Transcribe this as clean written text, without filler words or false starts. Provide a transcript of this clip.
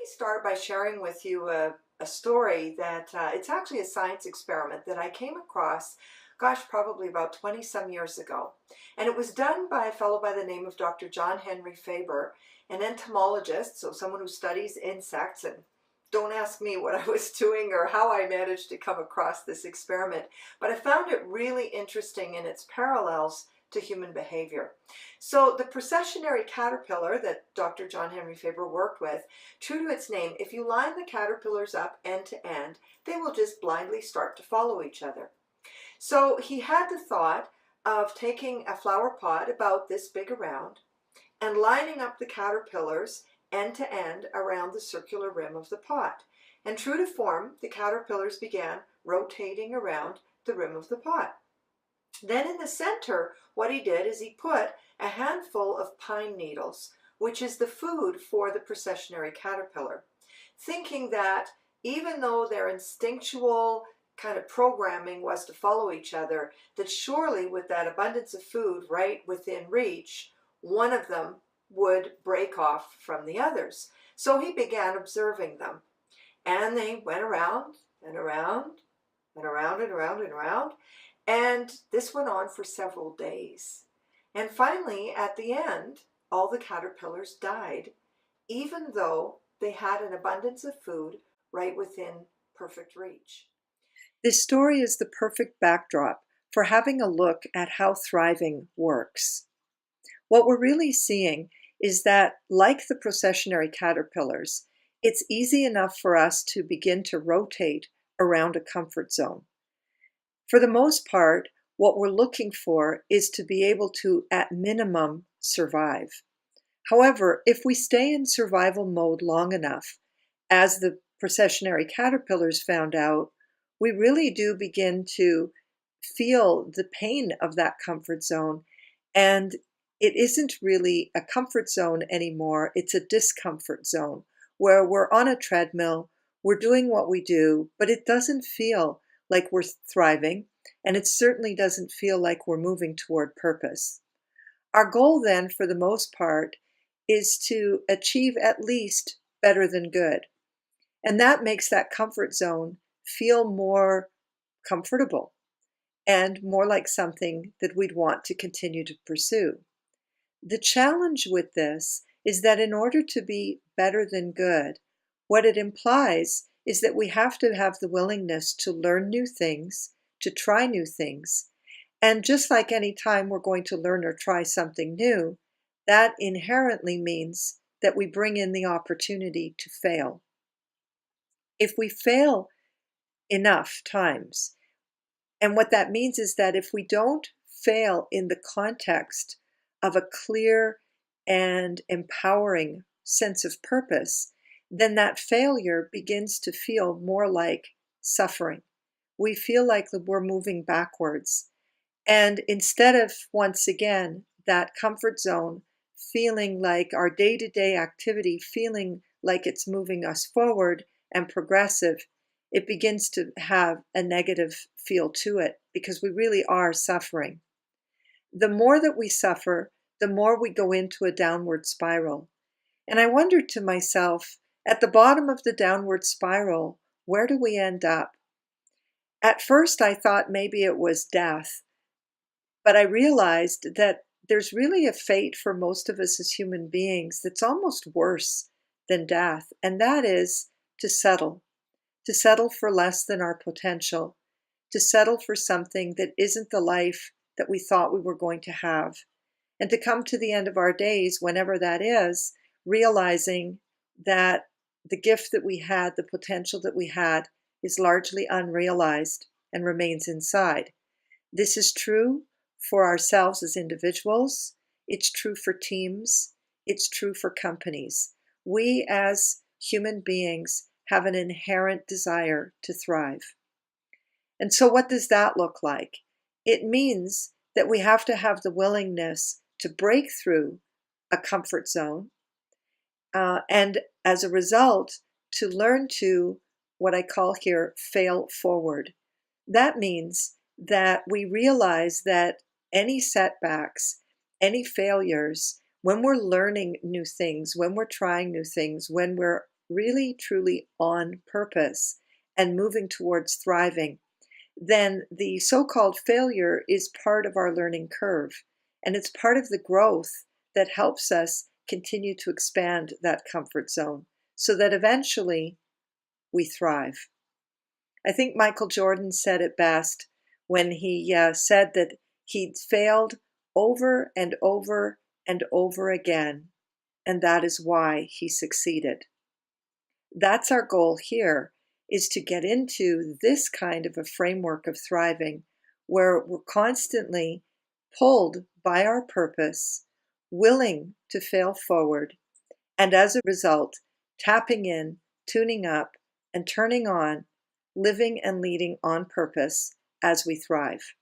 me start by sharing with you a story that it's actually a science experiment that I came across, gosh, probably about 20 some years ago. And it was done by a fellow by the name of Dr. John Henry Faber, an entomologist, so someone who studies insects. And don't ask me what I was doing or how I managed to come across this experiment, but I found it really interesting in its parallels to human behavior. So the processionary caterpillar that Dr. John Henry Faber worked with, true to its name, if you line the caterpillars up end to end, they will just blindly start to follow each other. So he had the thought of taking a flower pot about this big around and lining up the caterpillars end to end around the circular rim of the pot. And true to form, the caterpillars began rotating around the rim of the pot. Then in the center, what he did is he put a handful of pine needles, which is the food for the processionary caterpillar, thinking that even though their instinctual kind of programming was to follow each other, that surely with that abundance of food right within reach, one of them would break off from the others. So he began observing them, and they went around and around and around and around and around. And this went on for several days. And finally, at the end, all the caterpillars died, even though they had an abundance of food right within perfect reach. This story is the perfect backdrop for having a look at how thriving works. What we're really seeing is that, like the processionary caterpillars, it's easy enough for us to begin to rotate around a comfort zone. For the most part, what we're looking for is to be able to, at minimum, survive. However, if we stay in survival mode long enough, as the processionary caterpillars found out, we really do begin to feel the pain of that comfort zone. And it isn't really a comfort zone anymore, it's a discomfort zone where we're on a treadmill, we're doing what we do, but it doesn't feel like we're thriving, and it certainly doesn't feel like we're moving toward purpose. Our goal then, for the most part, is to achieve at least better than good. And that makes that comfort zone feel more comfortable and more like something that we'd want to continue to pursue. The challenge with this is that in order to be better than good, what it implies is that we have to have the willingness to learn new things, to try new things. And just like any time we're going to learn or try something new, that inherently means that we bring in the opportunity to fail. If we fail enough times, and what that means is that if we don't fail in the context of a clear and empowering sense of purpose, then that failure begins to feel more like suffering. We feel like we're moving backwards. And instead of, once again, that comfort zone feeling like our day-to-day activity, feeling like it's moving us forward and progressive, it begins to have a negative feel to it because we really are suffering. The more that we suffer, the more we go into a downward spiral. And I wondered to myself, at the bottom of the downward spiral, where do we end up? At first, I thought maybe it was death, but I realized that there's really a fate for most of us as human beings that's almost worse than death, and that is to settle for less than our potential, to settle for something that isn't the life that we thought we were going to have, and to come to the end of our days, whenever that is, realizing that the gift that we had, the potential that we had, is largely unrealized and remains inside. This is true for ourselves as individuals. It's true for teams. It's true for companies. We as human beings have an inherent desire to thrive. And so what does that look like? It means that we have to have the willingness to break through a comfort zone, and as a result, to learn to, what I call here, fail forward. That means that we realize that any setbacks, any failures, when we're learning new things, when we're trying new things, when we're really truly on purpose and moving towards thriving, then the so-called failure is part of our learning curve. And it's part of the growth that helps us continue to expand that comfort zone so that eventually we thrive. I think Michael Jordan said it best when he said that he'd failed over and over and over again, and that is why he succeeded. That's our goal here, is to get into this kind of a framework of thriving where we're constantly pulled by our purpose, willing to fail forward, and as a result, tapping in, tuning up, and turning on, living and leading on purpose as we thrive.